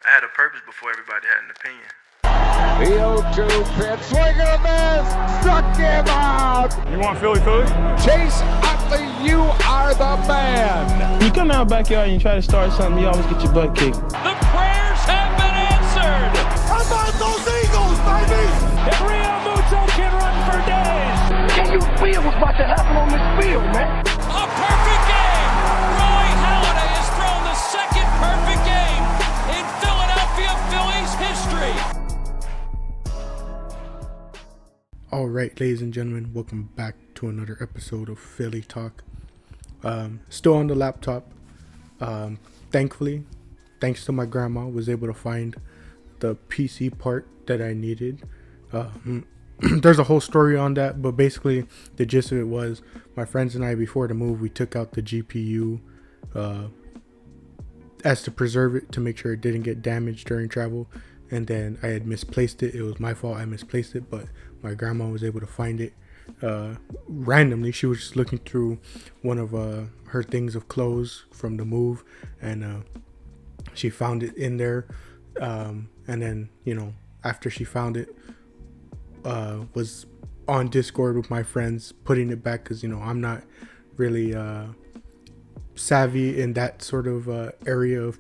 I had a purpose before everybody had an opinion. The 0-2 pitch, swing and a miss, struck him out. You want Philly? Chase Utley, you are the man. You come out backyard and you try to start something, you always get your butt kicked. The prayers have been answered. How about those Eagles, baby? And Rio Muto can run for days. Can you feel what's about to happen on this field, man? A perfect game. Roy Halladay has thrown the second perfect game in Philadelphia Phillies history. All right, ladies and gentlemen, welcome back to another episode of Philly Talk. Still on the laptop. Thankfully, thanks to my grandma, was able to find the PC part that I needed. There's a whole story on that, but basically the gist of it was my friends and I, before the move, we took out the GPU as to preserve it, to make sure it didn't get damaged during travel. And then I had misplaced it. It was my fault. I misplaced it, but my grandma was able to find it randomly. She was just looking through one of her things of clothes from the move, and she found it in there. And then, after she found it, was on Discord with my friends putting it back, because I'm not really savvy in that sort of area of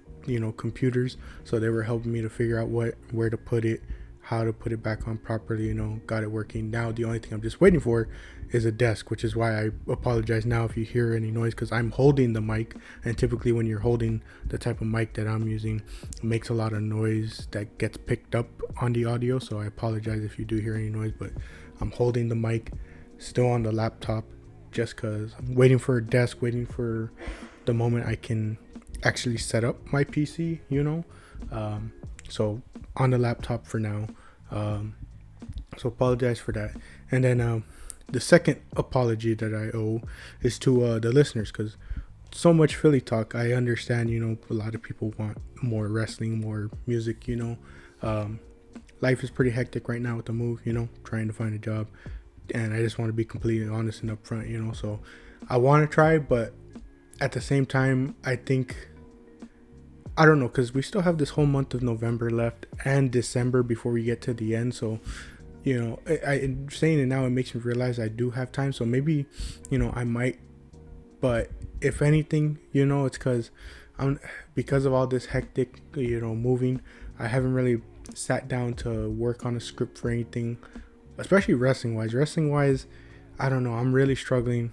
computers, so they were helping me to figure out where to put it, how to put it back on properly. Got it working. Now the only thing I'm just waiting for is a desk, which is why I apologize now if you hear any noise, because I'm holding the mic, and typically when you're holding the type of mic that I'm using, it makes a lot of noise that gets picked up on the audio. So I apologize if you do hear any noise, but I'm holding the mic still on the laptop just because I'm waiting for a desk, waiting for the moment I can actually set up my PC, so on the laptop for now. So apologize for that. And then the second apology that I owe is to the listeners, because so much Philly talk. I understand, a lot of people want more wrestling, more music. Life is pretty hectic right now with the move, trying to find a job, and I just want to be completely honest and upfront, so I want to try, but at the same time, I don't know, because we still have this whole month of November left and December before we get to the end. So, I'm saying it now, it makes me realize I do have time. So maybe, I might. But if anything, it's because of all this hectic, moving, I haven't really sat down to work on a script for anything, especially wrestling wise. I don't know. I'm really struggling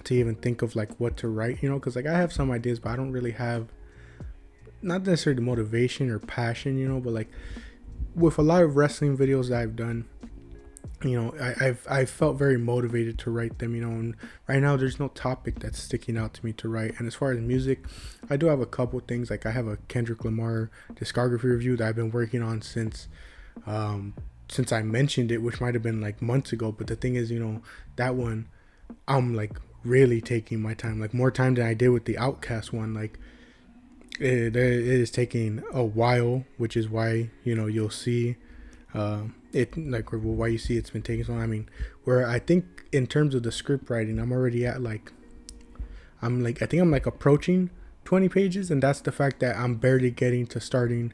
to even think of what to write, because I have some ideas, but I don't really have, not necessarily motivation or passion, but with a lot of wrestling videos that I've done, I've felt very motivated to write them, and right now there's no topic that's sticking out to me to write. And as far as music, I do have a couple things. I have a Kendrick Lamar discography review that I've been working on since I mentioned it, which might have been months ago. But the thing is, that one, I'm really taking my time, more time than I did with the Outcast one. It is taking a while, which is why you'll see it why you see it's been taking so long. I mean, where I think in terms of the script writing, I'm already at I'm approaching 20 pages, and that's the fact that I'm barely getting to starting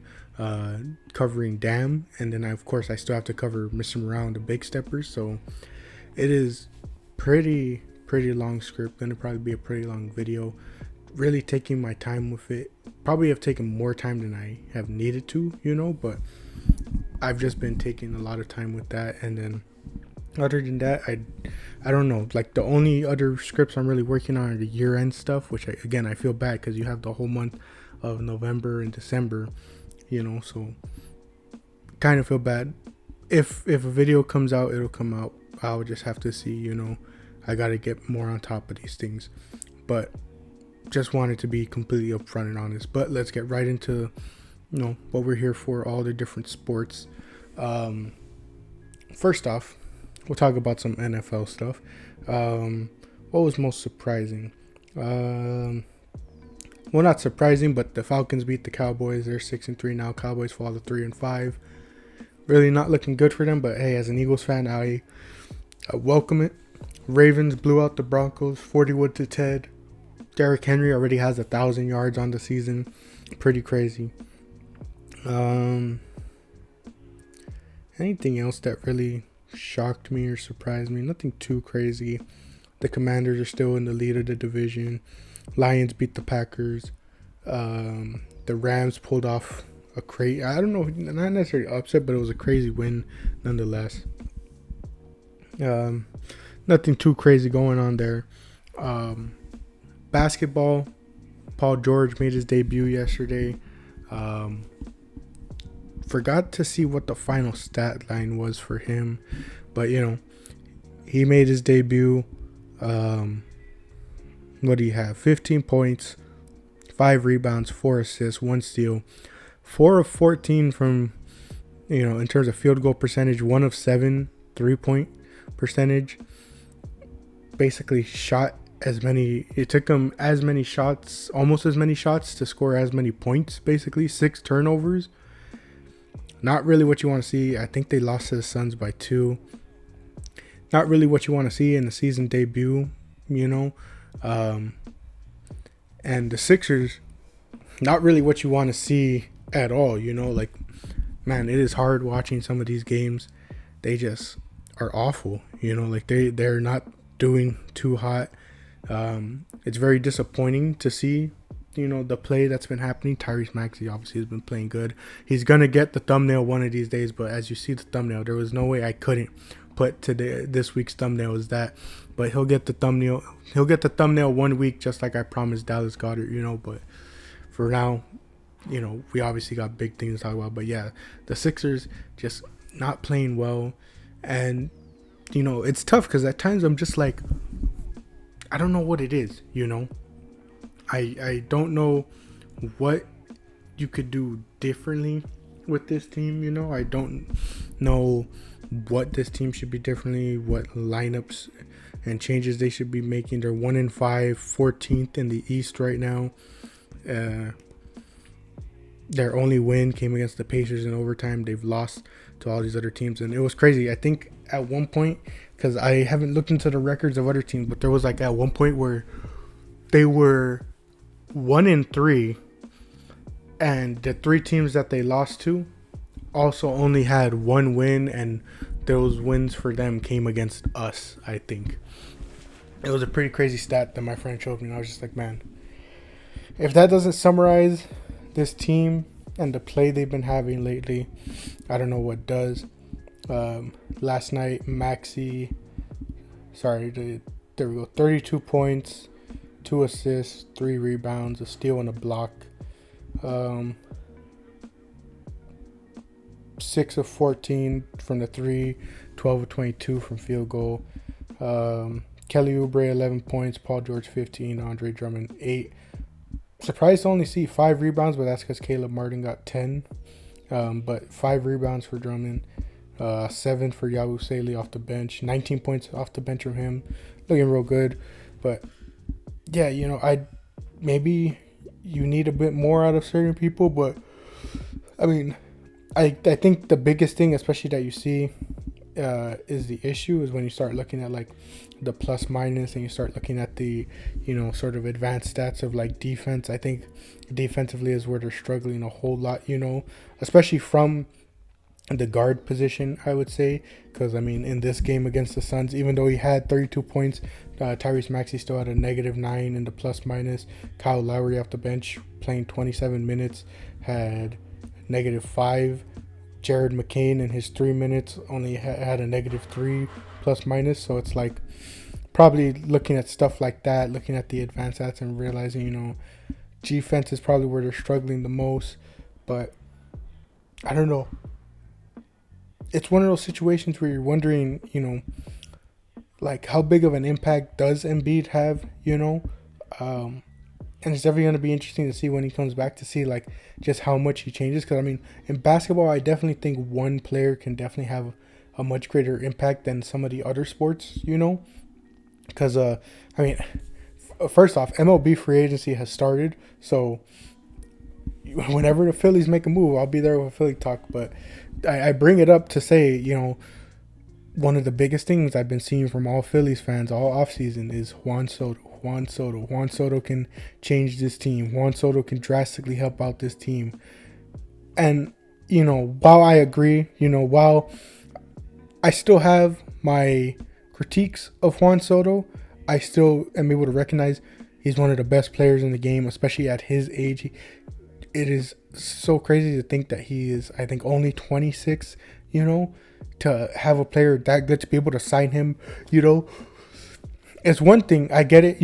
covering Damn, and then of course I still have to cover Mr. Morale and the Big Steppers. So it is pretty long script, gonna probably be a pretty long video. Really taking my time with it. Probably have taken more time than I have needed to, but I've just been taking a lot of time with that. And then other than that, I don't know, the only other scripts I'm really working on are the year-end stuff, which I feel bad because you have the whole month of November and December, so kind of feel bad. If a video comes out, it'll come out. I'll just have to see, I got to get more on top of these things. But just wanted to be completely upfront and honest. But let's get right into what we're here for, all the different sports. First off, we'll talk about some NFL stuff. What was most surprising? Well, not surprising, but the Falcons beat the Cowboys. They're 6-3 now. Cowboys fall to 3-5. Really not looking good for them, but hey, as an Eagles fan, I welcome it. Ravens blew out the Broncos 41-10. Derrick Henry already has 1,000 yards on the season. Pretty crazy. Anything else that really shocked me or surprised me? Nothing too crazy. The Commanders are still in the lead of the division. Lions beat the Packers. The Rams pulled off a crazy, I don't know, not necessarily upset, but it was a crazy win nonetheless. Nothing too crazy going on there. Basketball, Paul George made his debut yesterday. Forgot to see what the final stat line was for him, but he made his debut. What do you have? 15 points, 5 rebounds, 4 assists, 1 steal, 4 of 14 from, in terms of field goal percentage, 1 of 7 3-point percentage. Basically shot it took him as many shots, almost as many shots to score as many points, basically 6 turnovers. Not really what you want to see. I think they lost to the Suns by 2. Not really what you want to see in the season debut, and the Sixers, not really what you want to see at all, man, it is hard watching some of these games. They just are awful, they're not doing too hot. It's very disappointing to see, the play that's been happening. Tyrese Maxey obviously has been playing good. He's going to get the thumbnail one of these days, but as you see the thumbnail, there was no way I couldn't put this week's thumbnail is that. But he'll get the thumbnail. He'll get the thumbnail 1 week, just like I promised Dallas Goedert, But for now, we obviously got big things to talk about. But yeah, the Sixers just not playing well. And, it's tough because at times I'm just like, I don't know what it is, I don't know what you could do differently with this team, I don't know what this team should be differently, what lineups and changes they should be making. They're 1-5, 14th in the East right now. Their only win came against the Pacers in overtime. They've lost to all these other teams, and it was crazy. I think at one point, because I haven't looked into the records of other teams, but there was at one point where they were 1-3, and the 3 teams that they lost to also only had 1 win, and those wins for them came against us, I think. It was a pretty crazy stat that my friend showed me, and I was just like, man, if that doesn't summarize this team and the play they've been having lately, I don't know what does. Last night, there we go, 32 points, 2 assists, 3 rebounds, a steal and a block. 6 of 14 from the 3, 12 of 22 from field goal. Kelly Oubre 11 points, Paul George 15, Andre Drummond 8. Surprised to only see 5 rebounds, but that's because Caleb Martin got 10. But 5 rebounds for Drummond, 7 for Yabusele off the bench, 19 points off the bench from him, looking real good. But yeah, maybe you need a bit more out of certain people, but I mean, I think the biggest thing, especially that you see, is the issue is when you start looking at the plus minus and you start looking at the sort of advanced stats of defense. I think defensively is where they're struggling a whole lot, especially from the guard position, I would say, because in this game against the Suns, even though he had 32 points, Tyrese Maxey still had a -9 in the plus minus. Kyle Lowry off the bench playing 27 minutes had -5. Jared McCain in his 3 minutes only had a -3 plus minus. So it's probably looking at stuff like that, looking at the advanced stats and realizing, defense is probably where they're struggling the most. But I don't know. It's one of those situations where you're wondering, how big of an impact does Embiid have, and it's definitely going to be interesting to see when he comes back to see just how much he changes. Because in basketball, I definitely think one player can definitely have a much greater impact than some of the other sports, Because first off, MLB free agency has started, so whenever the Phillies make a move, I'll be there with a Philly talk. But I bring it up to say, one of the biggest things I've been seeing from all Phillies fans all offseason is Juan Soto. Juan Soto can change this team. Juan Soto can drastically help out this team. And, while I agree, while I still have my critiques of Juan Soto, I still am able to recognize he's one of the best players in the game, especially at his age. It is so crazy to think that he is, I think, only 26, to have a player that good, to be able to sign him, It's one thing, I get it,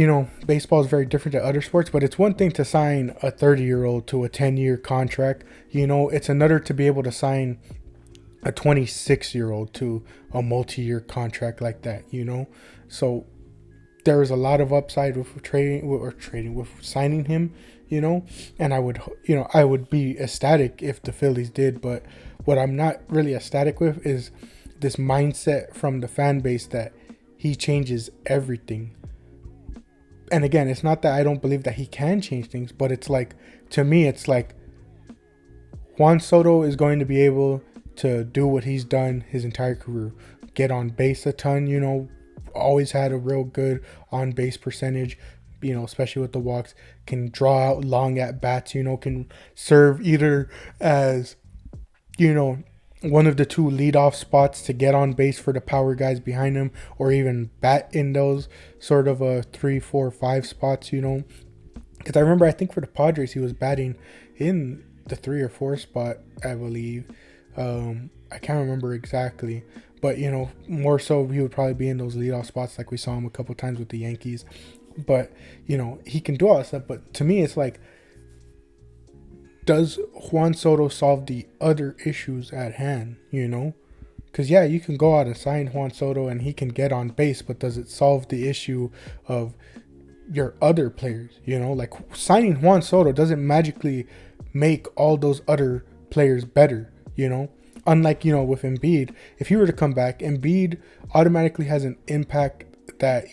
baseball is very different to other sports, but it's one thing to sign a 30-year-old to a 10-year contract. It's another to be able to sign a 26-year-old to a multi-year contract like that, So there is a lot of upside with with signing him, and I would be ecstatic if the Phillies did, but what I'm not really ecstatic with is this mindset from the fan base that he changes everything. And again, it's not that I don't believe that he can change things, but it's like, to me, it's like Juan Soto is going to be able to do what he's done his entire career. Get on base a ton, always had a real good on base percentage, especially with the walks. Can draw out long at bats, can serve either as, one of the two leadoff spots to get on base for the power guys behind him, or even bat in those sort of 3, 4, 5 spots, Because I remember, I think for the Padres, he was batting in the 3 or 4 spot, I believe. I can't remember exactly. But, more so he would probably be in those leadoff spots like we saw him a couple times with the Yankees. But, he can do all that stuff. But to me, it's like, does Juan Soto solve the other issues at hand, Because, yeah, you can go out and sign Juan Soto and he can get on base, but does it solve the issue of your other players, Like, signing Juan Soto doesn't magically make all those other players better, Unlike, with Embiid, if he were to come back, Embiid automatically has an impact that,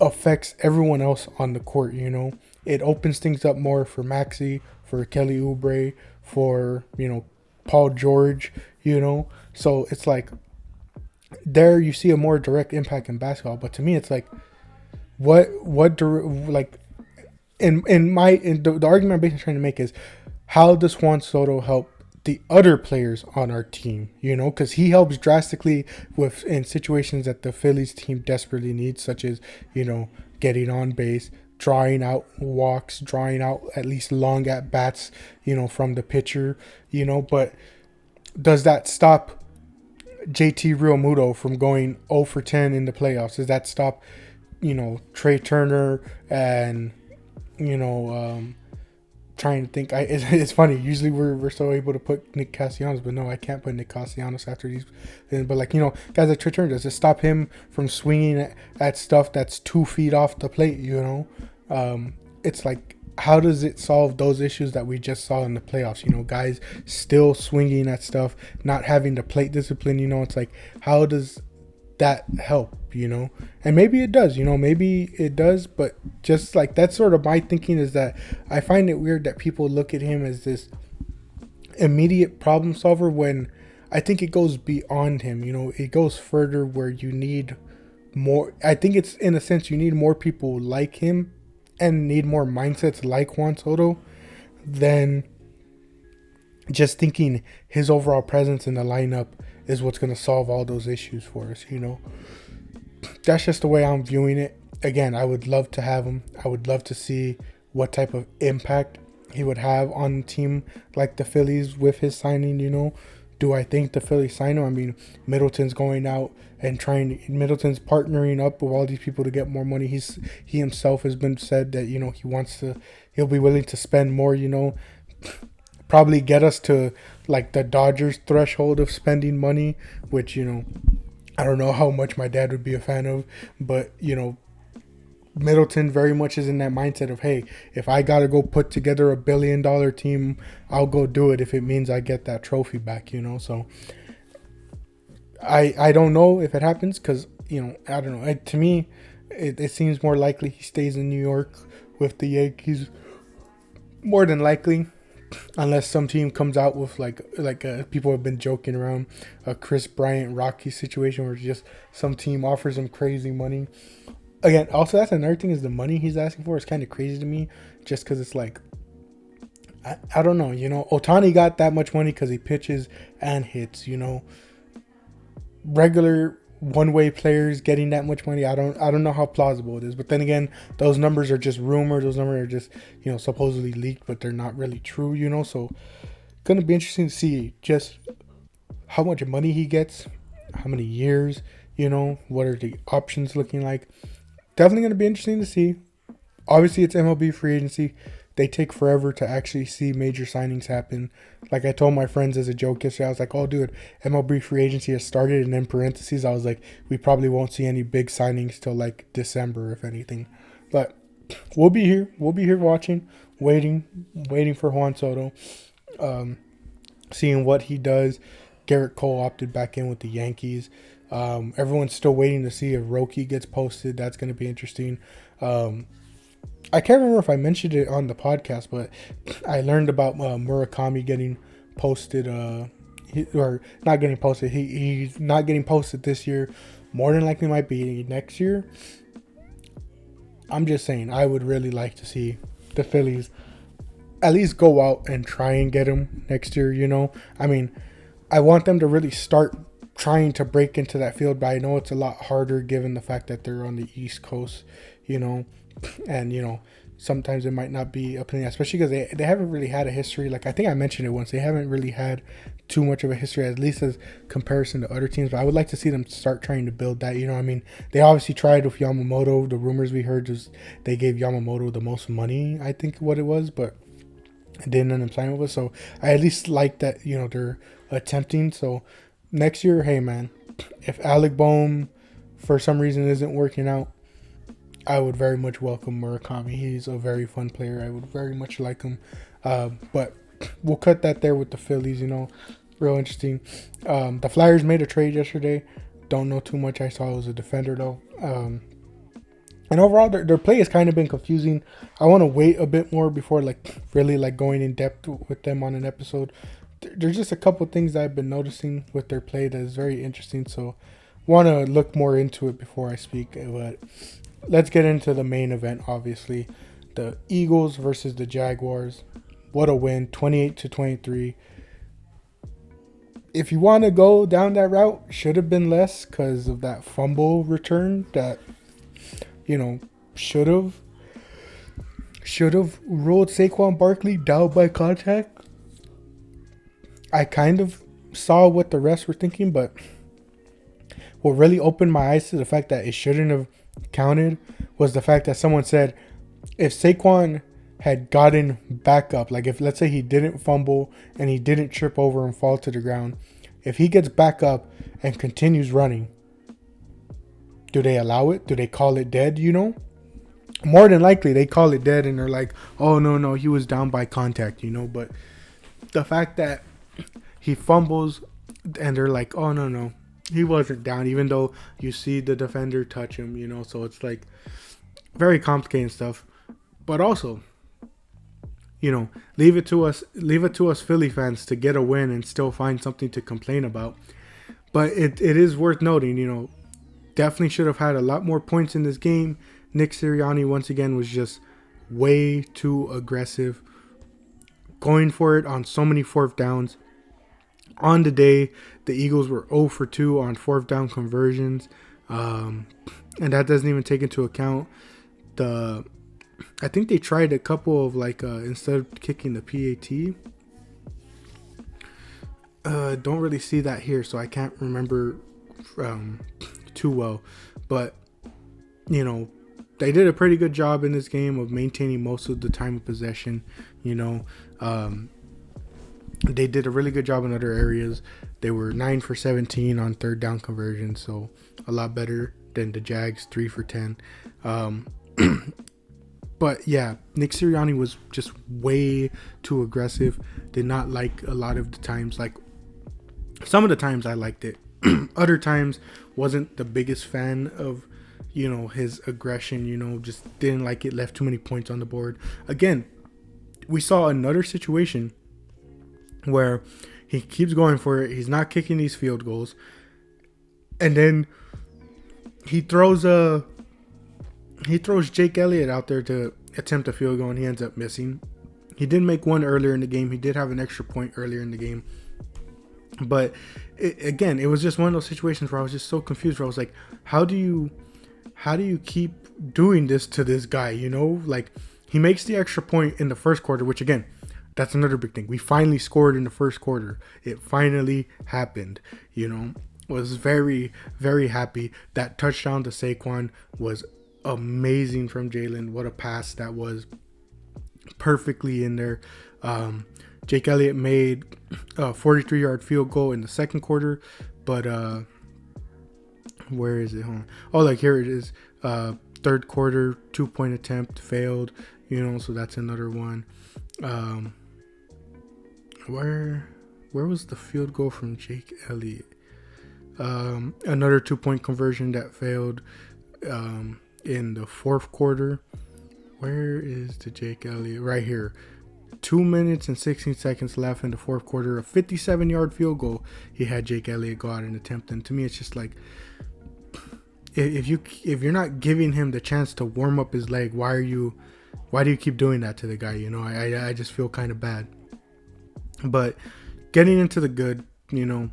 affects everyone else on the court, It opens things up more for Maxey, for Kelly Oubre, for, Paul George, So it's like, there you see a more direct impact in basketball. But to me, it's like, the argument I'm basically trying to make is, how does Juan Soto help the other players on our team, because he helps drastically in situations that the Phillies team desperately needs, such as, getting on base, drawing out walks, drawing out at least long at bats, from the pitcher, but does that stop JT Realmuto from going 0 for 10 in the playoffs? Does that stop, Trey Turner and, trying to think. It's funny. Usually we're so able to put Nick Castellanos, but no, I can't put Nick Castellanos after these. But like, guys like Trey Turner, does it stop him from swinging at stuff that's 2 feet off the plate? It's like, how does it solve those issues that we just saw in the playoffs? Guys still swinging at stuff, not having the plate discipline. It's like, how does that help? And maybe it does, maybe it does, but just like, that's sort of my thinking, is that I find it weird that people look at him as this immediate problem solver, when I think it goes beyond him. It goes further, where you need more. I think it's, in a sense, you need more people like him and need more mindsets like Juan Soto than just thinking his overall presence in the lineup is what's going to solve all those issues for us. That's just the way I'm viewing it. Again, I would love to have him. I would love to see what type of impact he would have on a team like the Phillies with his signing. Do I think the Phillies sign him? I mean, Middleton's going out and Middleton's partnering up with all these people to get more money. He himself has been said that, he'll be willing to spend more, probably get us to like the Dodgers threshold of spending money, which, I don't know how much my dad would be a fan of, but, Middleton very much is in that mindset of, hey, if I got to go put together $1 billion team, I'll go do it if it means I get that trophy back, So I don't know if it happens, because, I don't know. To me, it seems more likely he stays in New York with the Yankees, more than likely. Unless some team comes out with like people have been joking around a Chris Bryant Rocky situation, where just some team offers him crazy money. Again, also, that's another thing, is the money he's asking for is kind of crazy to me, just because it's like, I don't know. Ohtani got that much money because he pitches and hits. Regular one-way players getting that much money, I don't know how plausible it is. But then again, those numbers are just rumors. Those numbers are just supposedly leaked, but they're not really true. So gonna be interesting to see just how much money he gets, how many years. What are the options looking like? Definitely gonna be interesting to see. Obviously, it's MLB free agency. They take forever to actually see major signings happen. Like I told my friends as a joke yesterday, I was like, oh, dude, MLB free agency has started. And in parentheses, I was like, we probably won't see any big signings till like December, if anything. But we'll be here. We'll be here watching, waiting for Juan Soto, seeing what he does. Garrett Cole opted back in with the Yankees. Everyone's still waiting to see if Roki gets posted. That's going to be interesting. I can't remember if I mentioned it on the podcast, but I learned about Murakami getting posted, or not getting posted. He's not getting posted this year. More than likely might be next year. I'm just saying, I would really like to see the Phillies at least go out and try and get him next year, I mean, I want them to really start trying to break into that field, but I know it's a lot harder given the fact that they're on the East Coast, and sometimes it might not be up in the, especially because they haven't really had a history. Like I think I mentioned it once, they haven't really had too much of a history, at least as comparison to other teams. But I would like to see them start trying to build that. I mean, they obviously tried with Yamamoto. The rumors we heard is they gave Yamamoto the most money, I think what it was, but it didn't end up signing with us. So I at least like that they're attempting. So next year, hey man, if Alec Boehm for some reason isn't working out, I would very much welcome Murakami. He's a very fun player. I would very much like him. But we'll cut that there with the Phillies, real interesting. The Flyers made a trade yesterday. Don't know too much. I saw it was a defender though. And overall, their play has kind of been confusing. I want to wait a bit more before really going in depth with them on an episode. There's just a couple things that I've been noticing with their play that is very interesting. So want to look more into it before I speak. But let's get into the main event, obviously. The Eagles versus the Jaguars. What a win, 28-23. If you want to go down that route, should have been less because of that fumble return that, should have ruled Saquon Barkley down by contact. I kind of saw what the rest were thinking, but what really opened my eyes to the fact that it shouldn't have counted was the fact that someone said if Saquon had gotten back up, like if let's say he didn't fumble and he didn't trip over and fall to the ground, if he gets back up and continues running, do they allow it? Do they call it dead? More than likely they call it dead and they're like, oh no, he was down by contact, but the fact that he fumbles and they're like, oh no, he wasn't down, even though you see the defender touch him, so it's like very complicated stuff. But also, leave it to us Philly fans to get a win and still find something to complain about. But it is worth noting, definitely should have had a lot more points in this game. Nick Sirianni once again was just way too aggressive, going for it on so many fourth downs. On the day, the Eagles were 0 for 2 on fourth down conversions. And that doesn't even take into account I think they tried a couple of instead of kicking the PAT. Don't really see that here, so I can't remember too well. But, they did a pretty good job in this game of maintaining most of the time of possession, They did a really good job in other areas. They were 9 for 17 on third down conversion, so a lot better than the Jags, 3 for 10. But yeah, Nick Sirianni was just way too aggressive. Did not like a lot of the times. Some of the times I liked it. Other times wasn't the biggest fan of, his aggression, just didn't like it, left too many points on the board. Again, we saw another situation where he keeps going for it. He's not kicking these field goals. And then he throws Jake Elliott out there to attempt a field goal and he ends up missing. He did make one earlier in the game. He did have an extra point earlier in the game. But again, it was just one of those situations where I was just so confused. Where I was like, how do you keep doing this to this guy? You know, like he makes the extra point in the first quarter, which again, that's another big thing. We finally scored in the first quarter. It finally happened. You know, was very, very happy. That touchdown to Saquon was amazing from Jalen. What a pass that was. Perfectly in there. Jake Elliott made a 43-yard field goal in the second quarter, but where is it? Hold on. Oh, like here it is. Third quarter 2-point attempt failed. You know, so that's another one. Where was the field goal from Jake Elliott? Another 2-point conversion that failed in the fourth quarter. Where is the Jake Elliott? Right here. 2 minutes and 16 seconds left in the fourth quarter. A 57-yard field goal. He had Jake Elliott go out and attempt. And to me, it's just like, if you're not giving him the chance to warm up his leg, why do you keep doing that to the guy? You know, I just feel kind of bad. But getting into the good, you know,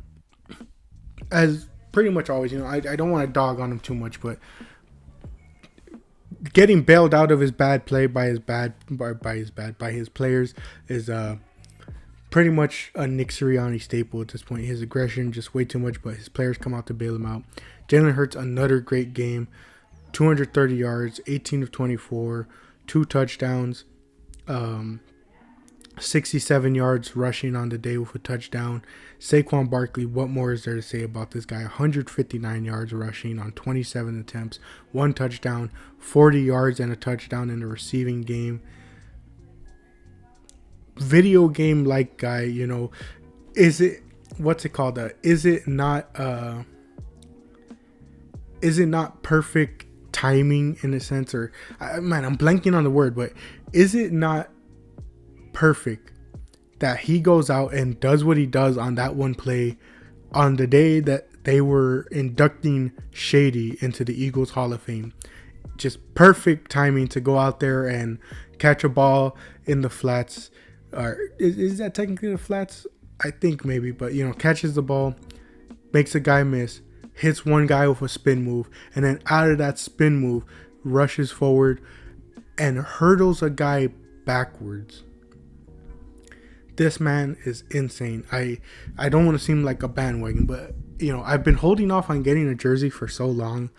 as pretty much always, you know, I don't want to dog on him too much, but getting bailed out of his bad play by his players is pretty much a Nick Sirianni staple at this point. His aggression just way too much, but his players come out to bail him out. Jalen Hurts, another great game, 230 yards, 18 of 24, 2 touchdowns, 67 yards rushing on the day with a touchdown. Saquon Barkley, what more is there to say about this guy? 159 yards rushing on 27 attempts, 1 touchdown, 40 yards and a touchdown in the receiving game. Video game like guy, you know, is it not perfect timing in a sense, or I'm blanking on the word, but is it not perfect that he goes out and does what he does on that one play on the day that they were inducting Shady into the Eagles Hall of Fame? Just perfect timing to go out there and catch a ball in the flats. Is that technically the flats? I think maybe, but you know, catches the ball, makes a guy miss, hits one guy with a spin move, and then out of that spin move, rushes forward and hurdles a guy backwards. This man is insane. I don't want to seem like a bandwagon, but you know, I've been holding off on getting a jersey for so long,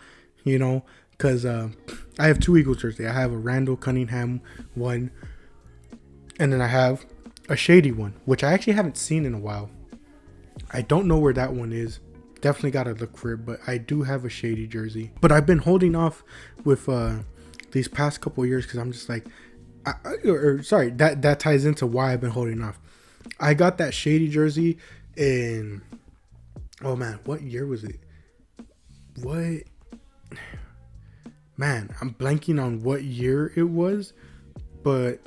you know, because I have 2 Eagles jerseys. I have a Randall Cunningham one, and then I have a Shady one, which I actually haven't seen in a while. I don't know where that one is. Definitely got to look for it, but I do have a Shady jersey. But I've been holding off with these past couple of years because I'm just like, that ties into why I've been holding off. I got that Shady jersey in, oh man, what year was it? Man, I'm blanking on what year it was, but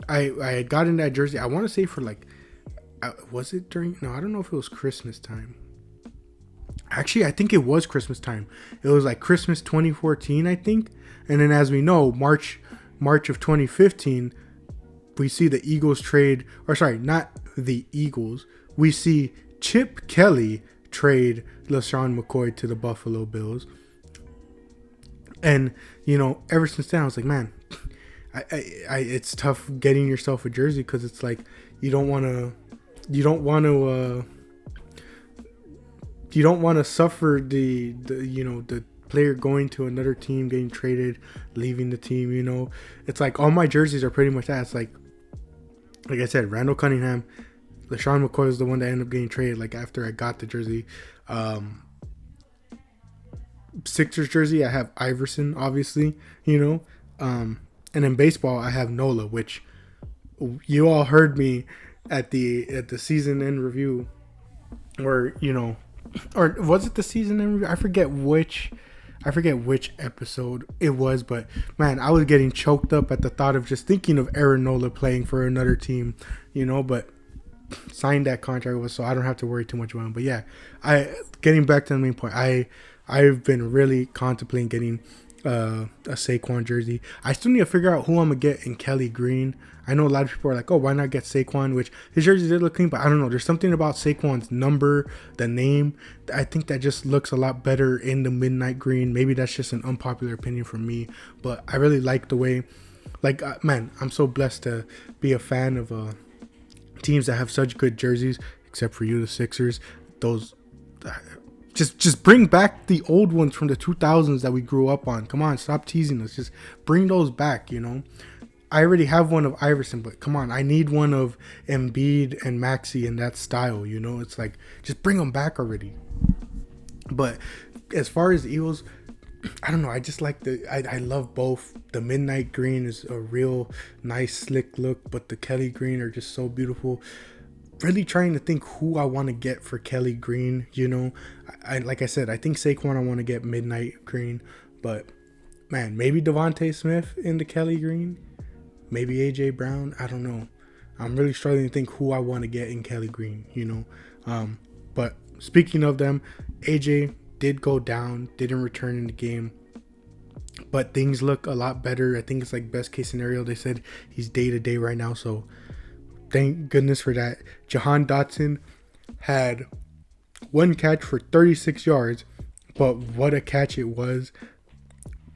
I got in that jersey, I want to say for like, was it during, no, I don't know if it was Christmas time. Actually, I think it was Christmas time. It was like Christmas 2014, I think. And then as we know, March of 2015, we see the Eagles trade, or sorry, not the Eagles. We see Chip Kelly trade LaShawn McCoy to the Buffalo Bills. And, you know, ever since then, I was like, man, it's tough getting yourself a jersey because it's like, you don't want to suffer the player going to another team, getting traded, leaving the team. You know, it's like all my jerseys are pretty much that. It's like I said, Randall Cunningham, LaShawn McCoy is the one that ended up getting traded like after I got the jersey. Sixers jersey, I have Iverson, obviously, you know. And in baseball, I have Nola, which you all heard me at the season end review, or you know, or was it the season end review? I forget which episode it was, but man, I was getting choked up at the thought of just thinking of Aaron Nola playing for another team, you know. But signed that contract with, so I don't have to worry too much about him. But yeah, getting back to the main point, I've been really contemplating getting a Saquon jersey. I still need to figure out who I'm gonna get in Kelly Green. I know a lot of people are like, oh, why not get Saquon? Which his jersey did look clean, but I don't know. There's something about Saquon's number, the name. I think that just looks a lot better in the midnight green. Maybe that's just an unpopular opinion from me, but I really like the way. Like, man, I'm so blessed to be a fan of teams that have such good jerseys. Except for you, the Sixers. Those. Just bring back the old ones from the 2000s that we grew up on. Come on, stop teasing us. Just bring those back, you know. I already have one of Iverson, but come on, I need one of Embiid and Maxey in that style, you know. It's like, just bring them back already. But as far as the Eagles, I don't know. I just like I love both. The midnight green is a real nice, slick look, but the Kelly green are just so beautiful. Really trying to think who I want to get for Kelly Green, you know. I like I said, I think Saquon I want to get midnight green, but man, maybe Devontae Smith in the Kelly Green, maybe AJ Brown. I don't know. I'm really struggling to think who I want to get in Kelly Green, you know. But speaking of them, AJ did go down, didn't return in the game, but things look a lot better. I think it's like best case scenario. They said he's day to day right now, so thank goodness for that. Jahan Dotson had one catch for 36 yards, but what a catch it was.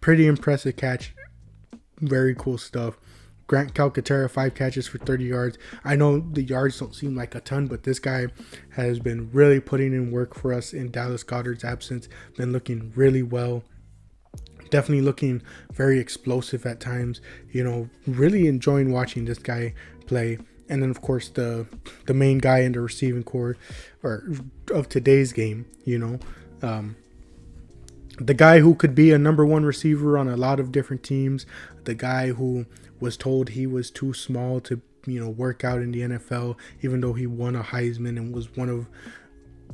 Pretty impressive catch. Very cool stuff. Grant Calcaterra, 5 catches for 30 yards. I know the yards don't seem like a ton, but this guy has been really putting in work for us in Dallas Goedert's absence. Been looking really well. Definitely looking very explosive at times. You know, really enjoying watching this guy play. And then, of course, the main guy in the receiving core of today's game, you know. The guy who could be a number one receiver on a lot of different teams. The guy who was told he was too small to, you know, work out in the NFL, even though he won a Heisman and was one of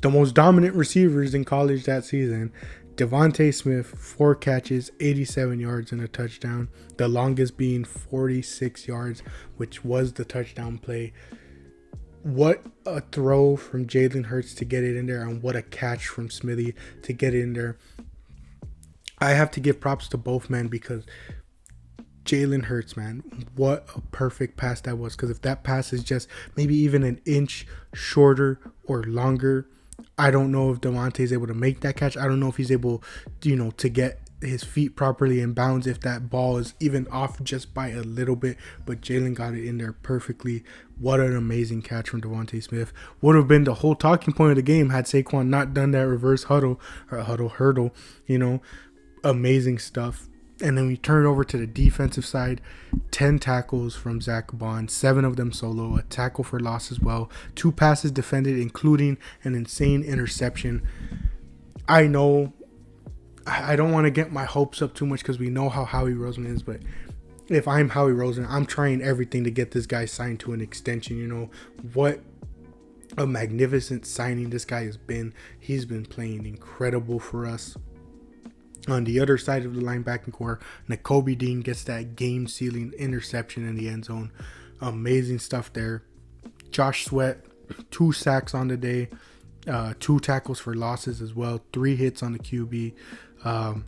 the most dominant receivers in college that season. Devontae Smith, 4 catches, 87 yards and a touchdown. The longest being 46 yards, which was the touchdown play. What a throw from Jalen Hurts to get it in there, and what a catch from Smithy to get it in there. I have to give props to both men, because Jalen Hurts, man, what a perfect pass that was. Because if that pass is just maybe even an inch shorter or longer, I don't know if Devontae's able to make that catch. I don't know if he's able, you know, to get his feet properly in bounds if that ball is even off just by a little bit. But Jalen got it in there perfectly. What an amazing catch from Devontae Smith. Would have been the whole talking point of the game had Saquon not done that reverse hurdle, you know. Amazing stuff. And then we turn over to the defensive side. 10 tackles from Zach Bond, 7 of them solo, a tackle for loss as well, 2 passes defended, including an insane interception. I know I don't want to get my hopes up too much, because we know how Howie Roseman is, but if I'm Howie Roseman, I'm trying everything to get this guy signed to an extension. You know, what a magnificent signing this guy has been. He's been playing incredible for us. On the other side of the linebacking core, Nakobe Dean gets that game-sealing interception in the end zone. Amazing stuff there. Josh Sweat, 2 sacks on the day, 2 tackles for losses as well, 3 hits on the QB. And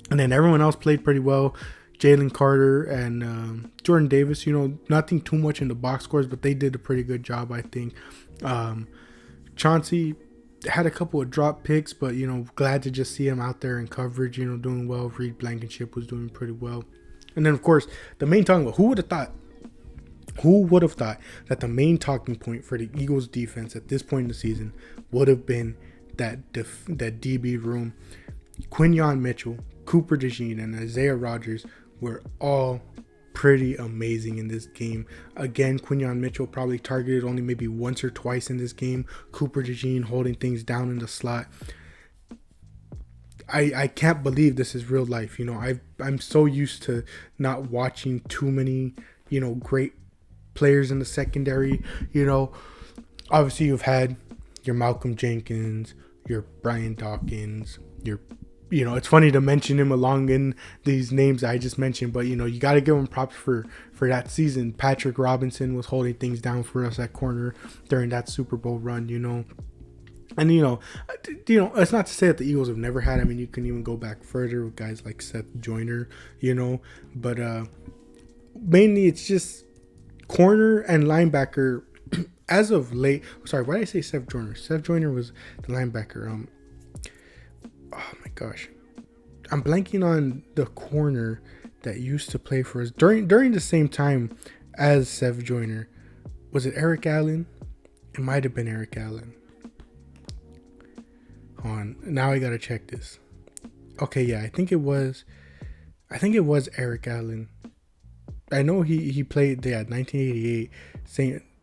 then everyone else played pretty well. Jalen Carter and Jordan Davis, you know, nothing too much in the box scores, but they did a pretty good job, I think. Chauncey had a couple of drop picks, but, you know, glad to just see him out there in coverage, you know, doing well. Reed Blankenship was doing pretty well. And then, of course, the main talking about, who would have thought that the main talking point for the Eagles defense at this point in the season would have been that DB room. Quinyon Mitchell, Cooper DeJean, and Isaiah Rodgers were all pretty amazing in this game. Again, Quinyon Mitchell probably targeted only maybe once or twice in this game. Cooper DeJean holding things down in the slot. I can't believe this is real life. You know, I'm so used to not watching too many, you know, great players in the secondary. You know, obviously you've had your Malcolm Jenkins, your Brian Dawkins, you know, it's funny to mention him along in these names I just mentioned, but, you know, you got to give him props for that season. Patrick Robinson was holding things down for us at corner during that Super Bowl run, you know. And it's not to say that the Eagles have never had. I mean, you can even go back further with guys like Seth Joyner, but mainly it's just corner and linebacker. As of late, sorry, why did I say Seth Joyner? Seth Joyner was the linebacker. Oh my gosh, I'm blanking on the corner that used to play for us during the same time as Seth Joyner. Was it Eric Allen? It might have been Eric Allen. Hold on, now I gotta check this. Okay, yeah, I think it was Eric Allen. I know he played 1988.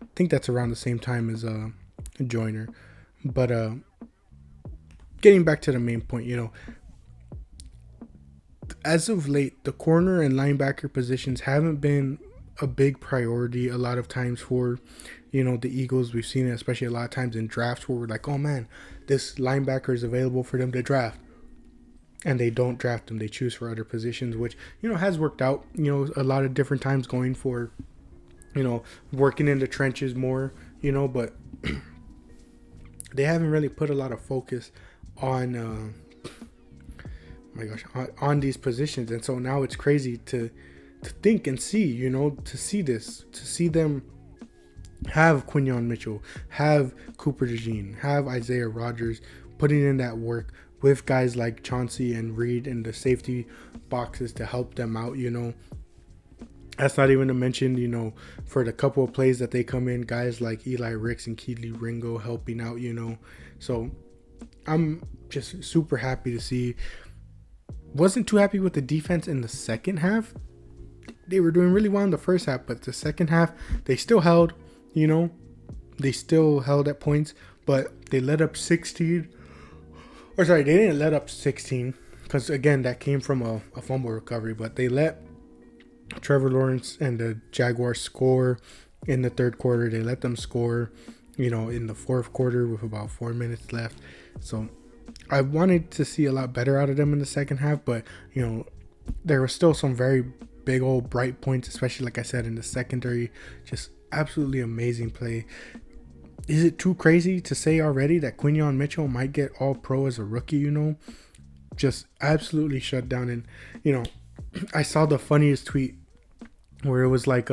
I think that's around the same time as Joyner. But getting back to the main point, as of late, the corner and linebacker positions haven't been a big priority a lot of times for the Eagles. We've seen it especially a lot of times in drafts where we're like, oh man, this linebacker is available for them to draft, and they don't draft them. They choose for other positions, which has worked out a lot of different times, going for working in the trenches more, but they haven't really put a lot of focus on on these positions. And so now it's crazy to think and see, to see them have Quinyon Mitchell, have Cooper DeJean, have Isaiah Rodgers putting in that work with guys like Chauncey and Reed in the safety boxes to help them out. That's not even to mention, for the couple of plays that they come in, guys like Eli Ricks and Keely Ringo helping out, So I'm just super happy to see. Wasn't too happy with the defense in the second half. They were doing really well in the first half, but the second half, they still held, they still held at points, but they let up 16. Or sorry, they didn't let up 16, because again, that came from a fumble recovery, but they let Trevor Lawrence and the Jaguars score in the third quarter. They let them score, in the fourth quarter with about 4 minutes left. So I wanted to see a lot better out of them in the second half, but there were still some very big old bright points, especially like I said in the secondary. Just absolutely amazing play. Is it too crazy to say already that Quinyon Mitchell might get all pro as a rookie? Just absolutely shut down. And I saw the funniest tweet where it was like,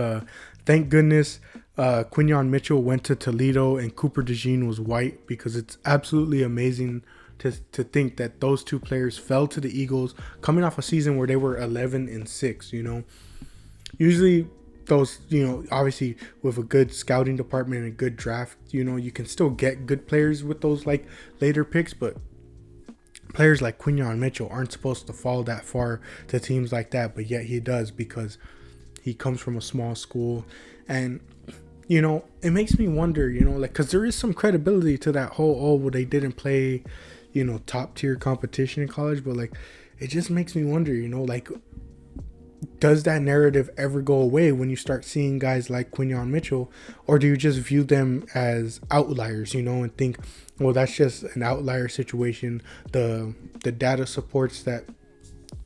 thank goodness Quinyon Mitchell went to Toledo and Cooper DeJean was white, because it's absolutely amazing to think that those two players fell to the Eagles coming off a season where they were 11-6. Usually those, obviously with a good scouting department and a good draft, you can still get good players with those like later picks, but players like Quinyon Mitchell aren't supposed to fall that far to teams like that, but yet he does, because he comes from a small school. And it makes me wonder, because there is some credibility to that whole, well, they didn't play top tier competition in college, but it just makes me wonder, does that narrative ever go away when you start seeing guys like Quinyon Mitchell, or do you just view them as outliers, and think, well, that's just an outlier situation? The data supports that,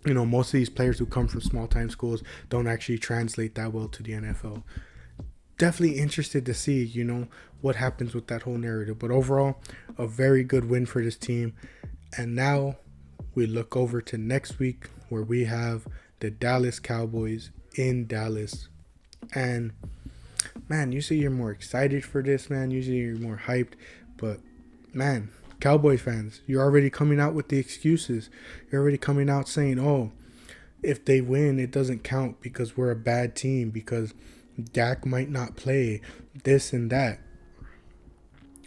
most of these players who come from small time schools don't actually translate that well to the NFL. Definitely interested to see, what happens with that whole narrative. But overall, a very good win for this team. And now we look over to next week, where we have the Dallas Cowboys in Dallas. And man, usually you're more excited for this, man. Usually you're more hyped. But man, Cowboys fans, you're already coming out with the excuses. You're already coming out saying, oh, if they win, it doesn't count because we're a bad team, because Dak might not play, this and that.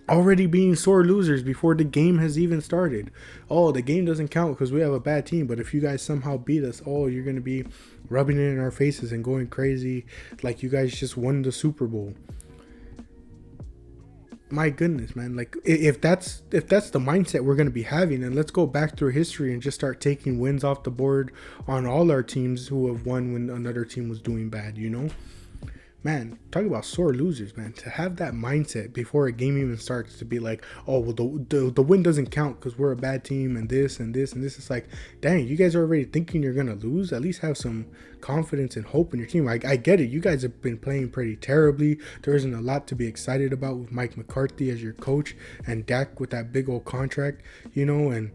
Already being sore losers before the game has even started. Oh, the game doesn't count because we have a bad team, but if you guys somehow beat us, oh, you're going to be rubbing it in our faces and going crazy like you guys just won the Super Bowl. My goodness, man. If that's the mindset we're going to be having, then let's go back through history and just start taking wins off the board on all our teams who have won when another team was doing bad, man, talk about sore losers, man. To have that mindset before a game even starts, to be like, oh, well, the win doesn't count because we're a bad team and this and this and this. It's like, dang, you guys are already thinking you're going to lose. At least have some confidence and hope in your team. I get it. You guys have been playing pretty terribly. There isn't a lot to be excited about with Mike McCarthy as your coach and Dak with that big old contract, and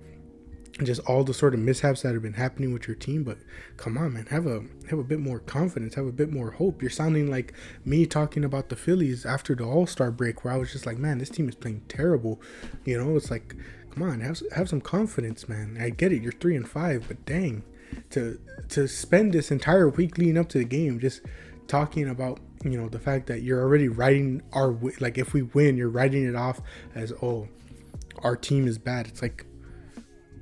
just all the sort of mishaps that have been happening with your team. But come on, man, have a bit more confidence, have a bit more hope. You're sounding like me talking about the Phillies after the All-Star break, where I was just like, man, this team is playing terrible. It's like, come on, have some confidence, man. I get it, you're 3-5, but dang, to spend this entire week leading up to the game just talking about the fact that you're already writing like, if we win, you're writing it off as, oh, our team is bad. It's like,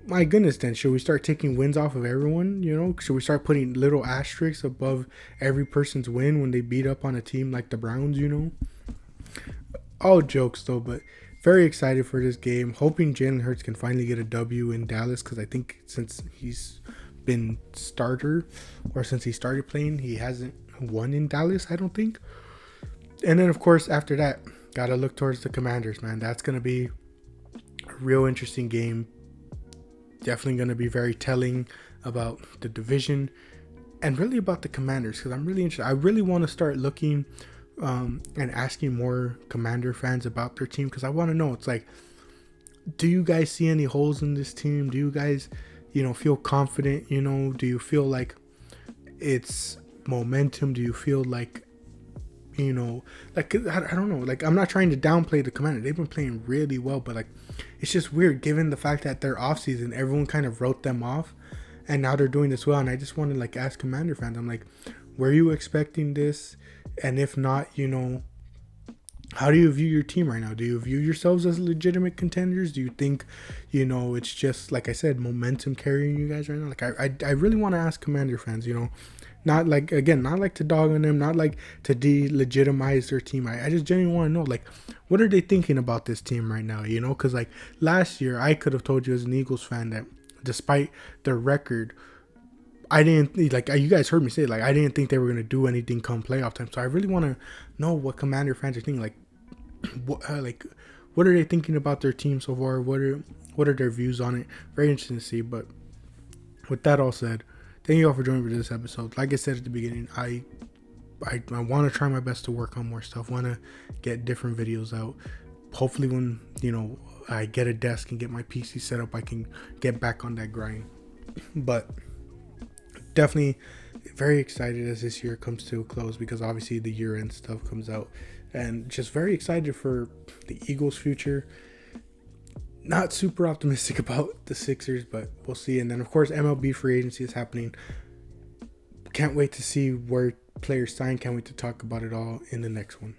my goodness, then should we start taking wins off of everyone? Should we start putting little asterisks above every person's win when they beat up on a team like the Browns? All jokes though, but very excited for this game. Hoping Jalen Hurts can finally get a W in Dallas, because I think since he's been starter, or since he started playing, he hasn't won in Dallas, I don't think. And then of course after that, gotta look towards the Commanders, man. That's gonna be a real interesting game. Definitely going to be very telling about the division and really about the Commanders, because I'm really interested. I really want to start looking and asking more Commander fans about their team, because I want to know, it's like, do you guys see any holes in this team? Do you guys, feel confident? Do you feel like it's momentum? Do you feel like, like, I don't know, like, I'm not trying to downplay the Commanders. They've been playing really well, but like, it's just weird given the fact that their offseason, everyone kind of wrote them off, and now they're doing this well. And I just want to like ask Commander fans, I'm like, were you expecting this? And if not, how do you view your team right now? Do you view yourselves as legitimate contenders? Do you think, it's just, like I said, momentum carrying you guys right now? Like, I really want to ask Commander fans, not like, again, not like to dog on them, not like to delegitimize their team. I just genuinely want to know, like, what are they thinking about this team right now? Because like last year, I could have told you as an Eagles fan that despite their record, I didn't, like, you guys heard me say, like, I didn't think they were going to do anything come playoff time. So I really want to know what Commander fans are thinking. Like, what are they thinking about their team so far? What are their views on it? Very interesting to see. But with that all said, thank you all for joining me for this episode. Like I said at the beginning, I want to try my best to work on more stuff. Want to get different videos out. Hopefully when, I get a desk and get my PC set up, I can get back on that grind. But definitely very excited as this year comes to a close, because obviously the year-end stuff comes out. And just very excited for the Eagles' future. Not super optimistic about the Sixers, but we'll see. And then, of course, MLB free agency is happening. Can't wait to see where players sign. Can't wait to talk about it all in the next one.